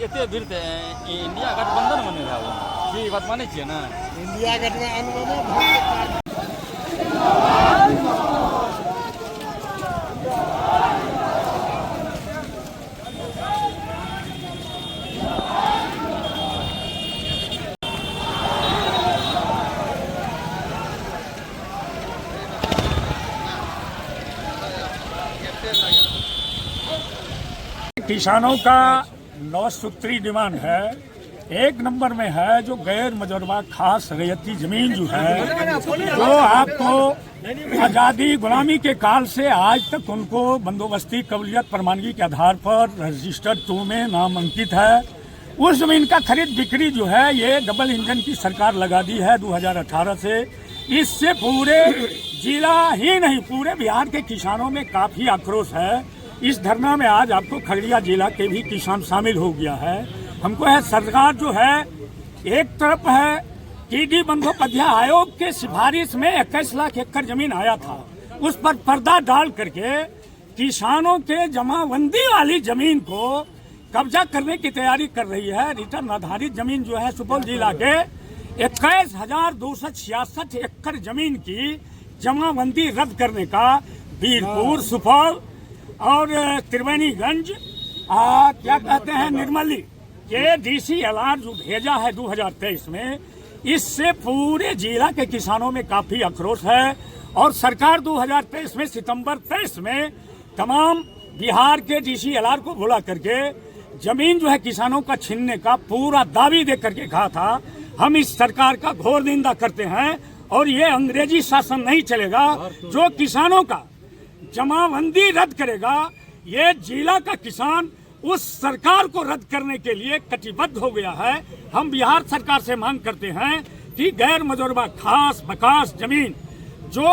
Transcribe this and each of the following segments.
एते भीड़ थे इंडिया गठबंधन बने रहा ये बात माने छिए ना इंडिया गठबंधन किसानों का 9 सूत्री डिमांड है। एक नंबर में है जो गैर मुजर्रबा खास रैयती जमीन जो है, जो आपको आज़ादी गुलामी के काल से आज तक उनको बंदोबस्ती कबलियत प्रमाणगी के आधार पर रजिस्टर्ड 2 में नाम अंकित है। उस जमीन का खरीद बिक्री जो है ये डबल इंजन की सरकार लगा दी है 2018 से। इससे पूरे जिला ही नहीं पूरे बिहार के किसानों में काफ़ी आक्रोश है। इस धरना में आज आपको खगड़िया जिला के भी किसान शामिल हो गया है। हमको है सरकार जो है एक तरफ है टीडी बंदोपाध्याय आयोग के सिफारिश में 21 लाख एकड़ जमीन आया था, उस पर पर्दा डाल करके किसानों के जमाबंदी वाली जमीन को कब्जा करने की तैयारी कर रही है। रिटर्न आधारित जमीन जो है सुपौल जिला के 21,266 एकड़ जमीन की जमाबंदी रद्द करने का वीरपुर, सुपौल और त्रिवेणीगंज क्या कहते हैं निर्मली के DCLR जो भेजा है 2023 में, इससे पूरे जिला के किसानों में काफी आक्रोश है। और सरकार 2023 में सितंबर 23 में तमाम बिहार के DCLR को बुला करके जमीन जो है किसानों का छीनने का पूरा दावी दे करके कहा था। हम इस सरकार का घोर निंदा करते हैं और ये अंग्रेजी शासन नहीं चलेगा जो किसानों का जमाबंदी रद्द करेगा। ये जिला का किसान उस सरकार को रद्द करने के लिए कटिबद्ध हो गया है। हम बिहार सरकार से मांग करते हैं कि गैर मुजर्रबा खास बकास जमीन जो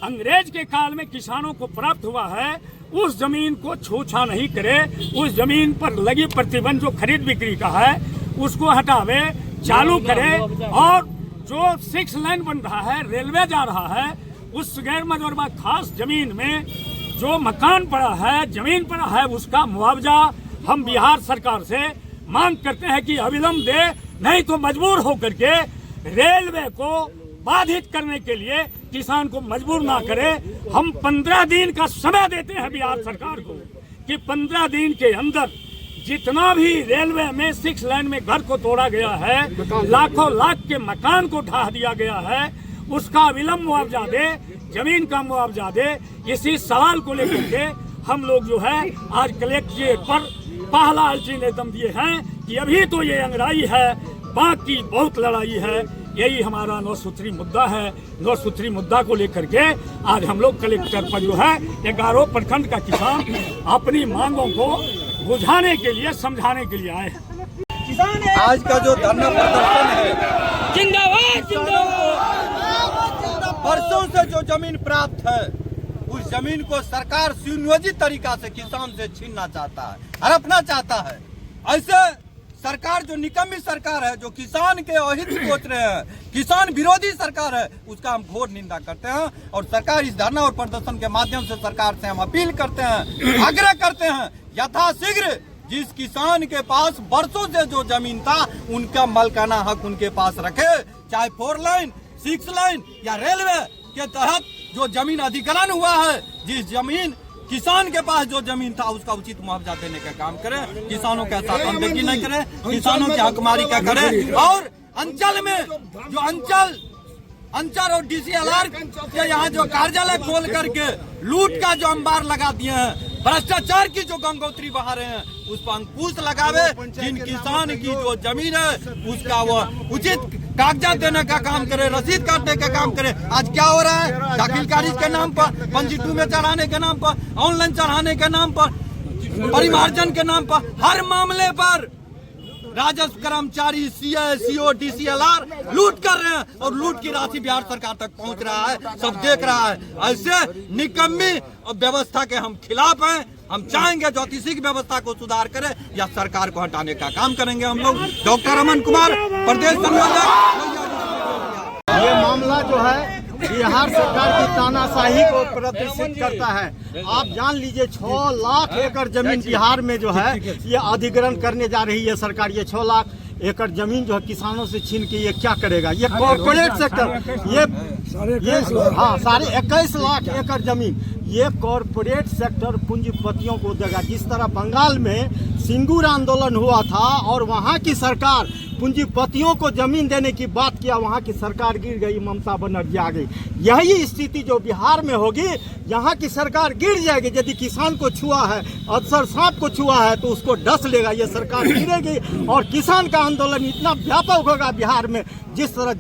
अंग्रेज के काल में किसानों को प्राप्त हुआ है उस जमीन को छूछा नहीं करे। उस जमीन पर लगी प्रतिबंध जो खरीद बिक्री का है उसको हटावे, चालू करे। और जो 6 लाइन बन रहा है, रेलवे जा रहा है, उस गैर मुजर्रबा खास जमीन में जो मकान पड़ा है, जमीन पड़ा है, उसका मुआवजा हम बिहार सरकार से मांग करते हैं कि अविलंब दे, नहीं तो मजबूर होकर के रेलवे को बाधित करने के लिए किसान को मजबूर ना करे। हम 15 दिन का समय देते हैं बिहार सरकार को कि 15 दिन के अंदर जितना भी रेलवे में 6 लाइन में घर को तोड़ा गया है, लाखों लाख के मकान को ढा दिया गया है, उसका विलंब मुआवजा दे, जमीन का मुआवजा दे। इसी सवाल को लेकर के हम लोग जो है आज कलेक्ट्रेट पर पहला अल्टीमेटम दिए हैं कि अभी तो ये अंगड़ाई है, बाकी बहुत लड़ाई है। यही हमारा 9 सूत्री मुद्दा है। 9 सूत्री मुद्दा को लेकर के आज हम लोग कलेक्टर पर जो है 11 प्रखंड का किसान अपनी मांगों को बुझाने के लिए, समझाने के लिए आए हैं। आज का जो धरना प्रदर्शन है, जिंदाबाद जिंदाबाद। वर्षों से जो जमीन प्राप्त है उस जमीन को सरकार सुनियोजित तरीका से किसान से छीनना चाहता है, हड़पना चाहता है। ऐसे सरकार जो निकम्मी सरकार है, जो किसान के अहित सोच रहे हैं, किसान विरोधी सरकार है, उसका हम घोर निंदा करते हैं। और सरकार इस धरना और प्रदर्शन के माध्यम से सरकार से हम अपील करते हैं, आग्रह करते हैं यथाशीघ्र जिस किसान के पास वर्षों से जो जमीन था उनका मालिकाना हक उनके पास रखे, चाहे 4 लाइन 6 लाइन या रेलवे के तहत जो जमीन अधिग्रहण हुआ है, जिस जमीन किसान के पास जो जमीन था उसका उचित मुआवजा देने का काम करे, किसानों के साथ अनदेखी नहीं करे, किसानों की हकमारी का करे। और अंचल में जो अंचल और DCLR के यहाँ जो कार्यालय खोल करके लूट का जो अंबार लगा दिए हैं, भ्रष्टाचार की जो गंगोत्री बहा रहे हैं, उस पर अंकुश लगावे। जिन किसान की जो जमीन है उसका वो उचित कागजात देने का काम करे, रसीद काटने का काम करे। आज क्या हो रहा है, दाखिल खारिज के नाम पर, पंजी 2 में चढ़ाने के नाम पर, ऑनलाइन चढ़ाने के नाम पर, परिमार्जन के नाम पर, हर मामले पर राजस्व कर्मचारी CA, CO, DCLR लूट कर रहे हैं और लूट की राशि बिहार सरकार तक पहुंच रहा है, सब देख रहा है। ऐसे निकम्मी व्यवस्था के हम खिलाफ हैं। हम चाहेंगे ज्योतिषी की व्यवस्था को सुधार करें या सरकार को हटाने का काम करेंगे हम लोग। डॉक्टर अमन कुमार, प्रदेश संयोजक। ये मामला जो है बिहार सरकार की तानाशाही को प्रदर्शित करता है। आप जान लीजिए 6 लाख एकड़ जमीन बिहार में जो है ये अधिग्रहण करने जा रही है सरकार। ये 6 लाख एकड़ जमीन जो है किसानों से छीन के ये क्या करेगा? ये कॉर्पोरेट सेक्टर, ये हाँ 21.5 लाख एकड़ जमीन ये कॉर्पोरेट सेक्टर पूंजीपतियों को देगा। जिस तरह बंगाल में सिंगूर आंदोलन हुआ था और वहाँ की सरकार पूंजीपतियों को जमीन देने की बात किया, वहाँ की सरकार गिर गई, ममता बनर्जी आ गई। यही स्थिति जो बिहार में होगी, यहाँ की सरकार गिर जाएगी। यदि किसान को छुआ है, अफसर सांप को छुआ है तो उसको डस लेगा, ये सरकार गिरेगी। और किसान का आंदोलन इतना व्यापक होगा बिहार में, जिस तरह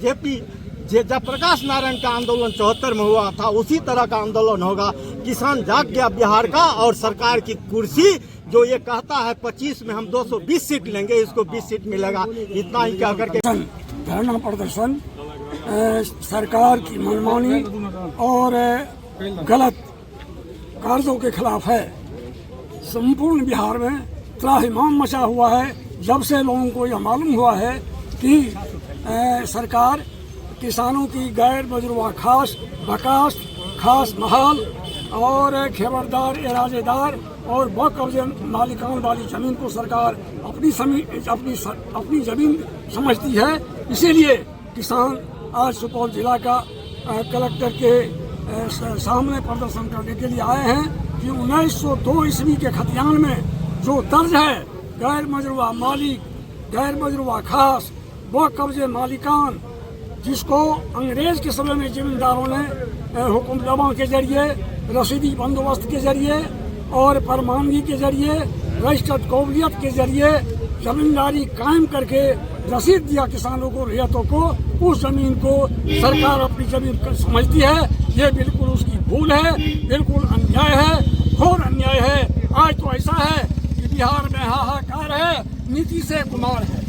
जयप्रकाश नारायण का आंदोलन 74 में हुआ था, उसी तरह का आंदोलन होगा। किसान जाग गया बिहार का, और सरकार की कुर्सी जो ये कहता है 25 में हम 220 सीट लेंगे, इसको 20 सीट मिलेगा। इतना ही कह करके धरना प्रदर्शन सरकार की मनमानी और गलत कार्यों के खिलाफ है। संपूर्ण बिहार में त्राहिमाम मचा हुआ है जब से लोगों को यह मालूम हुआ है कि सरकार किसानों की गैर मजरूआ खास बकास, खास महाल और खबरदार एराजेदार और बकब्जे मालिकान वाली जमीन को सरकार अपनी जमीन समझती है। इसीलिए किसान आज सुपौल जिला का कलेक्टर के सामने प्रदर्शन करने के लिए आए हैं कि 1902 ईस्वी के खतियान में जो दर्ज है गैर मजरूआ मालिक, गैर मजरूआ खास, बकब्जे मालिकान, जिसको अंग्रेज के समय में जमींदारों ने हुक्मनामा के जरिए, रसीदी बंदोबस्त के जरिए और परमानगी के जरिए, रजिस्टर्ड कौलियत के जरिए जमींदारी कायम करके रसीद दिया किसानों को, रियायतों को। उस जमीन को सरकार अपनी जमीन समझती है। ये बिल्कुल उसकी भूल है, बिल्कुल अन्याय है, घोर अन्याय है। आज तो ऐसा है कि बिहार में हाहाकार है, नीतीश कुमार है।